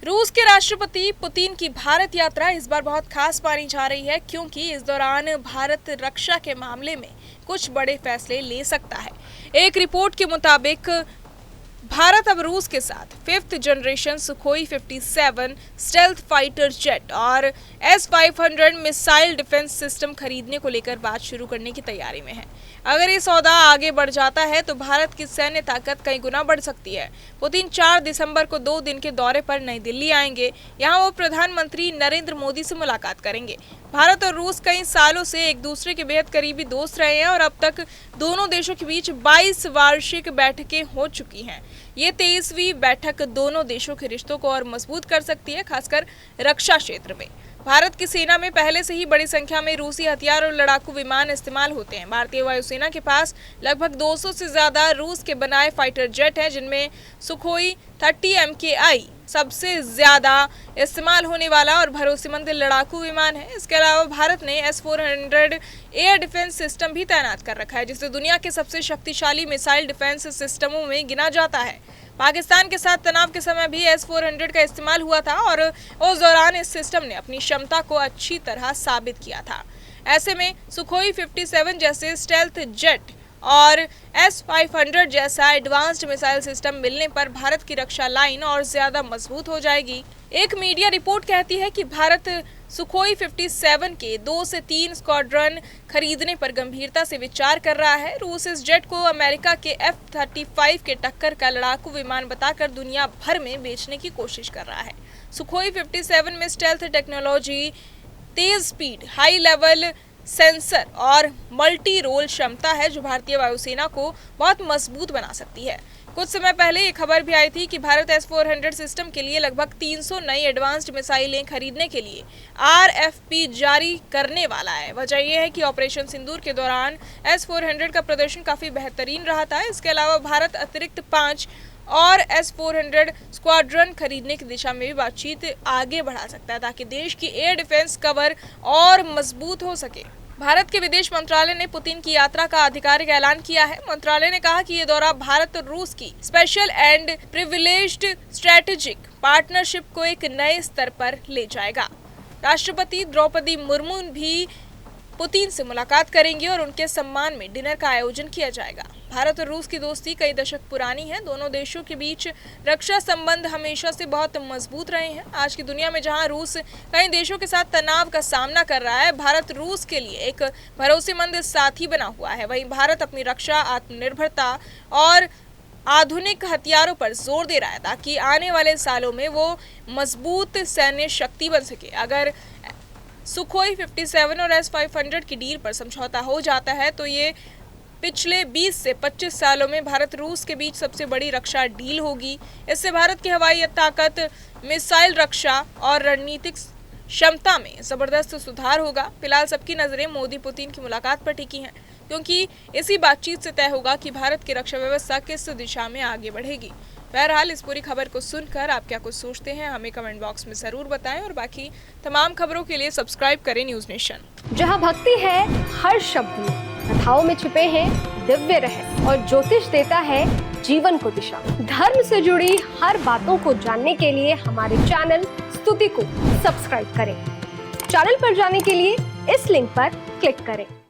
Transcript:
रूस के राष्ट्रपति पुतिन की भारत यात्रा इस बार बहुत खास मानी जा रही है, क्योंकि इस दौरान भारत रक्षा के मामले में कुछ बड़े फैसले ले सकता है। एक रिपोर्ट के मुताबिक भारत अब रूस के साथ 5th generation Sukhoi 57 stealth fighter jet और S-500 मिसाइल डिफेंस सिस्टम खरीदने को लेकर बात शुरू करने की तैयारी में है। अगर ये सौदा आगे बढ़ जाता है तो भारत की सैन्य ताकत कई गुना बढ़ सकती है। पुतिन 4 दिसंबर को 2 दिन के दौरे पर नई दिल्ली आएंगे। यहाँ वो प्रधानमंत्री नरेंद्र मोदी से मुलाकात करेंगे। भारत और रूस कई सालों से एक दूसरे के बेहद करीबी दोस्त रहे हैं और अब तक दोनों देशों के बीच 22 वार्षिक बैठकें हो चुकी हैं। ये 23वीं बैठक दोनों देशों के रिश्तों को और मजबूत कर सकती है, खासकर रक्षा क्षेत्र में। भारत की सेना में पहले से ही बड़ी संख्या में रूसी हथियार और लड़ाकू विमान इस्तेमाल होते हैं। भारतीय वायुसेना के पास लगभग 200 से ज्यादा रूस के बनाए फाइटर जेट हैं, जिनमें सुखोई 30 MKI सबसे ज्यादा इस्तेमाल होने वाला और भरोसेमंद लड़ाकू विमान है। इसके अलावा भारत ने S-400 एयर डिफेंस सिस्टम भी तैनात कर रखा है, जिसे दुनिया के सबसे शक्तिशाली मिसाइल डिफेंस सिस्टमों में गिना जाता है। पाकिस्तान के साथ तनाव के समय भी S-400 का इस्तेमाल हुआ था और उस दौरान इस सिस्टम ने अपनी क्षमता को अच्छी तरह साबित किया था। ऐसे में सुखोई 57 जैसे स्टेल्थ जेट और S-500 जैसा एडवांस्ड मिसाइल सिस्टम मिलने पर भारत की रक्षा लाइन और ज्यादा मजबूत हो जाएगी। एक मीडिया रिपोर्ट कहती है कि भारत सुखोई 57 के 2 से 3 स्क्वाड्रन खरीदने पर गंभीरता से विचार कर रहा है। रूस इस जेट को अमेरिका के F-35 के टक्कर का लड़ाकू विमान बताकर दुनिया भर में बेचने की कोशिश कर रहा है। सुखोई 57 में स्टेल्थ टेक्नोलॉजी, तेज स्पीड, हाई लेवल सेंसर और मल्टी रोल क्षमता है, जो भारतीय वायुसेना को बहुत मजबूत बना सकती है। कुछ समय पहले ये खबर भी आई थी कि भारत S-400 सिस्टम के लिए लगभग 300 नई एडवांस्ड मिसाइलें खरीदने के लिए RFP जारी करने वाला है। वजह यह है कि ऑपरेशन सिंदूर के दौरान S-400 का प्रदर्शन काफी बेहतरीन रहा था। इसके अलावा भारत अतिरिक्त 5 और S-400 स्क्वाड्रन खरीदने की दिशा में भी बातचीत आगे बढ़ा सकता है, ताकि देश की एयर डिफेंस कवर और मजबूत हो सके। भारत के विदेश मंत्रालय ने पुतिन की यात्रा का आधिकारिक ऐलान किया है। मंत्रालय ने कहा कि ये दौरा भारत और रूस की special and privileged strategic partnership को एक नए स्तर पर ले जाएगा। राष्ट्रपति द्रौपदी मुर्मू भी पुतिन से मुलाकात करेंगे और उनके सम्मान में डिनर का आयोजन किया जाएगा। भारत और रूस की दोस्ती कई दशक पुरानी है। दोनों देशों के बीच रक्षा संबंध हमेशा से बहुत मजबूत रहे हैं। आज की दुनिया में जहां रूस कई देशों के साथ तनाव का सामना कर रहा है, भारत रूस के लिए एक भरोसेमंद साथी बना हुआ है। वहीं भारत अपनी रक्षा, आत्मनिर्भरता और आधुनिक हथियारों पर जोर दे रहा है, ताकि आने वाले सालों में वो मजबूत सैन्य शक्ति बन सके। अगर सुखोई 57 और S-500 की डील पर समझौता हो जाता है तो ये पिछले 20 से 25 सालों में भारत रूस के बीच सबसे बड़ी रक्षा डील होगी। इससे भारत की हवाई ताकत, मिसाइल रक्षा और रणनीतिक क्षमता में जबरदस्त सुधार होगा। फिलहाल सबकी नजरें मोदी पुतिन की मुलाकात पर टिकी हैं, क्योंकि इसी बातचीत से तय होगा कि भारत की रक्षा व्यवस्था किस दिशा में आगे बढ़ेगी। बहरहाल इस पूरी खबर को सुनकर आप क्या कुछ सोचते हैं, हमें कमेंट बॉक्स में जरूर बताएं और बाकी तमाम खबरों के लिए सब्सक्राइब करें न्यूज नेशन। जहां भक्ति है हर शब्द में, कथाओं में छिपे हैं दिव्य रहस्य और ज्योतिष देता है जीवन को दिशा। धर्म से जुड़ी हर बातों को जानने के लिए हमारे चैनल स्तुति को सब्सक्राइब करें। चैनल पर जाने के लिए इस लिंक पर क्लिक करें।